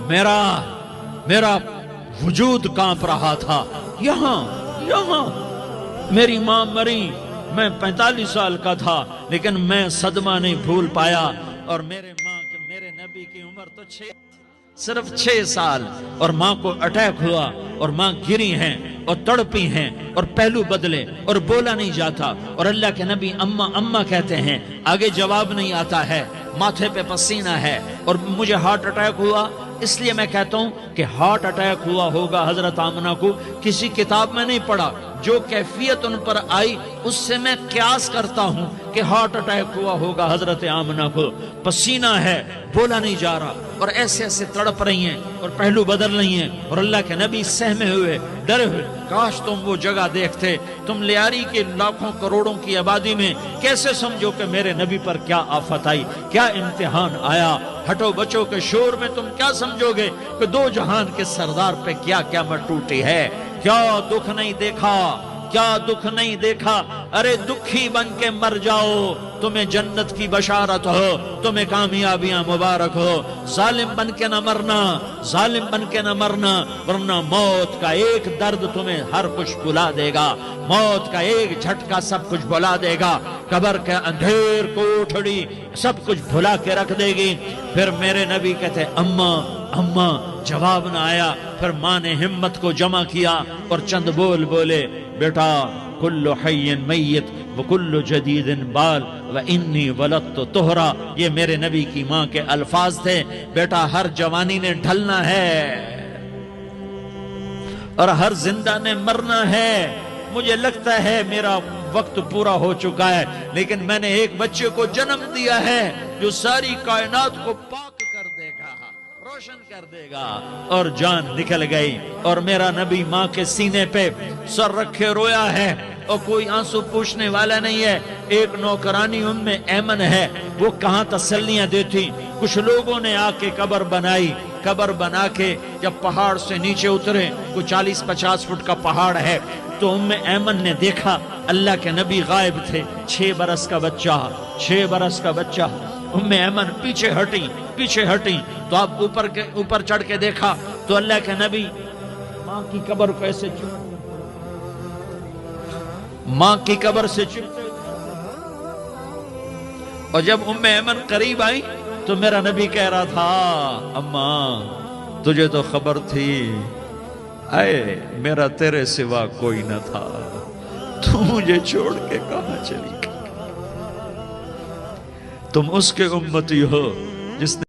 میرا وجود کانپ رہا تھا. یہاں میری ماں مری، میں 45 سال کا تھا، لیکن میں صدمہ نہیں بھول پایا. اور میرے نبی کی عمر تو صرف 6 سال، اور ماں کو اٹیک ہوا اور ماں گری ہیں اور تڑپی ہیں اور پہلو بدلے اور بولا نہیں جاتا. اور اللہ کے نبی اماں اماں کہتے ہیں، آگے جواب نہیں آتا ہے، ماتھے پہ پسینہ ہے. اور مجھے ہارٹ اٹیک ہوا، اس لیے میں کہتا ہوں کہ ہارٹ اٹیک ہوا ہوگا حضرت آمنہ کو، کسی کتاب میں نہیں پڑھا. جو کیفیت ان پر آئی اس سے میں قیاس کرتا ہوں کہ ہارٹ اٹیک ہوا ہوگا حضرت آمنہ کو. پسینہ ہے، بولا نہیں جا رہا، اور ایسے ایسے تڑپ رہی ہیں اور پہلو بدل رہی ہیں. اور اللہ کے نبی سہمے ہوئے، ڈرے ہوئے. کاش تم وہ جگہ دیکھتے. تم لیاری کے لاکھوں کروڑوں کی آبادی میں کیسے سمجھو کہ میرے نبی پر کیا آفت آئی، کیا امتحان آیا. ہٹو بچوں کے شور میں تم کیا سمجھو گے کہ 2 جہان کے سردار پہ کیا قیامت ٹوٹی ہے. کیا دکھ نہیں دیکھا، کیا دکھ نہیں دیکھا. ارے دکھی بن کے مر جاؤ، تمہیں جنت کی بشارت ہو، تمہیں کامیابیاں مبارک ہو. ظالم بن کے نہ مرنا، ظالم بن کے نہ مرنا، ورنہ موت کا ایک درد تمہیں ہر کچھ بھلا دے گا. موت کا ایک جھٹکا سب کچھ بھلا دے گا. قبر کے اندھیر کوٹھڑی سب کچھ بھلا کے رکھ دے گی. پھر میرے نبی کہتے اماں اماں، جواب نہ آیا. پھر ماں نے ہمت کو جمع کیا اور چند بول بولے، بیٹا کل حی میت وکل جدید بال وانی ولدت طہرا. یہ میرے نبی کی ماں کے الفاظ تھے. بیٹا ہر جوانی نے ڈھلنا ہے اور ہر زندہ نے مرنا ہے. مجھے لگتا ہے میرا وقت پورا ہو چکا ہے، لیکن میں نے ایک بچے کو جنم دیا ہے جو ساری کائنات کو پاک کر دے گا، روشن کر دے گا. اور جان نکل گئی. اور میرا نبی ماں کے سینے پہ سر رکھے رویا ہے اور کوئی آنسو پوچھنے والا نہیں ہے. ایک نوکرانی ام ایمن ہے، وہ کہاں تسلیاں دیتی. کچھ لوگوں نے آ کے قبر بنائی. قبر بنا کے جب پہاڑ سے نیچے اترے، کوئی 40-50 فٹ کا پہاڑ ہے، تو ام ایمن نے دیکھا اللہ کے نبی غائب تھے. 6 برس کا بچہ، 6 برس کا بچہ. ام ایمن پیچھے ہٹی تو آپ اوپر چڑھ کے دیکھا تو اللہ کے نبی ماں کی قبر کو ایسے ماں کی قبر سے چپتے. اور جب ام ایمن قریب آئی تو میرا نبی کہہ رہا تھا، اماں تجھے تو خبر تھی، اے میرا تیرے سوا کوئی نہ تھا، تو مجھے چھوڑ کے کہاں چلی گئی. تم اس کے امتی ہو جس نے